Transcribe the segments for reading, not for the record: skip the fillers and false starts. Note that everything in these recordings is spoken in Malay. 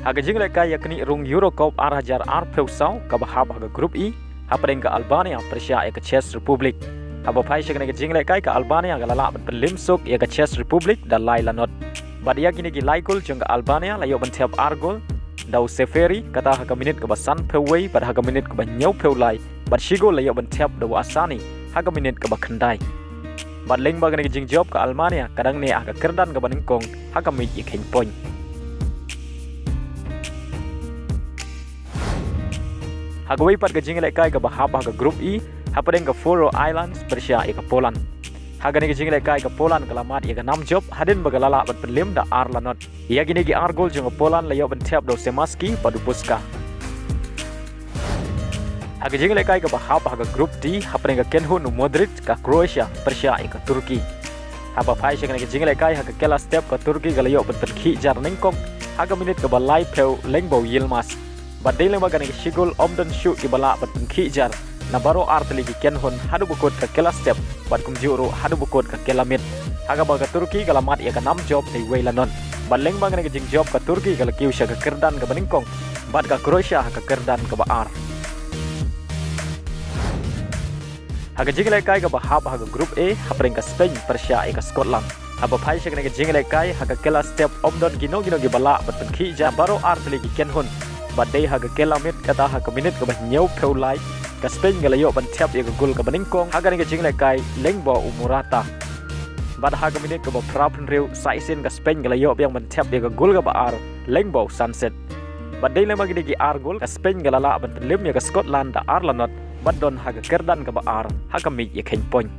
Haga jingle kai yakni rung Eurocop arhajar arpeusau ka bahab haga grup I hapreng ka Albania Persia e ka Czech Republic. Haba pai shakne ka jingle kai ka Albania ga lala ban limsuk e ka Czech Republic da lai lanot. Bad yakini ki laikul jong ka Albania layo ban tiap argol dau seferi kata haga minit ka basan pewei pada haga minit ka banyau peulai bad shigo layo ban tiap dau asani haga minit ka bakhandai. Bad leng bagane ka jing job ka Albania kadang ne haga kerdan ka baningkong haga mit ye khen poin. Hagawai pat ka jingle kai ka bahab haga group I hapadeng ka Faroe Islands Persia e ka Poland. Hagani ka jingle kai ka Poland kalamat e ka nam job hadin bagalala bat penlim da arlanot. Ia gini ki argol jong Poland layo ban tiap do Semaski padu Puska. Haga jingle kai ka bahab haga group D hapadeng ka Kenhun Modric ka Croatia Persia e ka Turki. Haba pai shakani ka jingle kai haga kela step ka Turki ka layo ban penkhi jar ningkong haga minit ka balai peu lengbo Yilmaz. Badai lema gani shigul omdan shu ki bala bat jar na baro artli ki Kenhun hadu bukot ka kela step bat kum juru hadu bukot ka kela mit haga baga Turki kalamat ya ka nam job ni weilanon baleng bangani ka jing job ka Turki kala kiu sya ka kerdan ka baningkong bat ka Croatia ka kerdan ka baar haga jingle kai ka bahab haga group A hapreng ka Spain Persia e ka Scotland haba phai sya ka jingle kai haga kela step omdan gino gi bala bat jar baro artli ki Kenhun badai haga kelamit kata haga minit ka banyau peulai ka Spain galayo ban tiap ya gol ka baningkong haga ni ka jingle kai lengbo umurata bad haga minit ka prapen riu saisin ka Spain galayo yang ban tiap ya gol ka baar lengbo sunset badai lema gidi ki ar gol ka Spain galala ban lim ya ka Scotland da arlanot badon haga kerdan ka baar haga mi ya khen point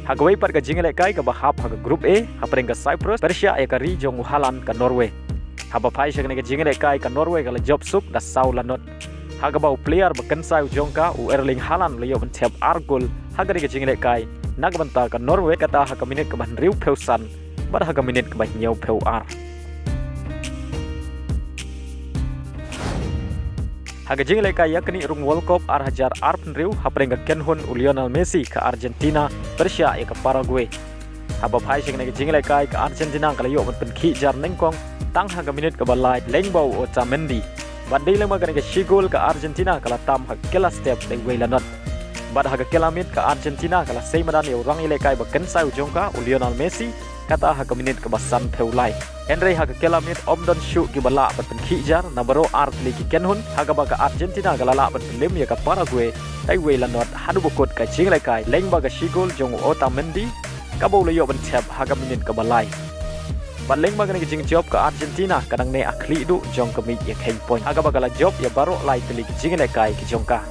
Hagawai par ka jingle kai ka bahab haga group A hapreng ka Cyprus Persia e ka region Holland ka Norway haba phai shakne ka jingle kai ka Norway ka job suk da saulanot haga bau player bakan sai jongka u Erling Haaland layo ban tiap argol haga ka jingle kai nagbanta ka Norway kata haga minit ka ban riu peusan bar haga minit ka banyau peu ar haga jingle kai yakni rung World Cup arhajar arpenriu hapreng ka Kenhun Lionel Messi ka Argentina Persia e ka Paraguay haba phai shakne ka jingle kai ka Argentina ka layo ban penkhi jar nengkong tang haga minit ka balai lengbau Otamendi badai lema ka shigol ka Argentina kala tam haga kela step de weilanot bad haga kelamit ka Argentina kala seimadan ya orang ile kai bakan sai jongka Lionel Messi kata haga minit ka basan peulai Henry haga kelamit omdon shu ki bala bat penkhi jar na baro artli ki Kenhun haga baga Argentina galala bat lim ya ka Paraguay dai weilanot hadu bukot ka jingle kai lengba ka shigol jong Otamendi kabau layo ban tiap haga minit ka balai baleng bagani ki jing job ka Argentina kadang ne akhli du jong ka mi ya khen point haga bagala job ya baro lai tli ki jingle kai ki jongka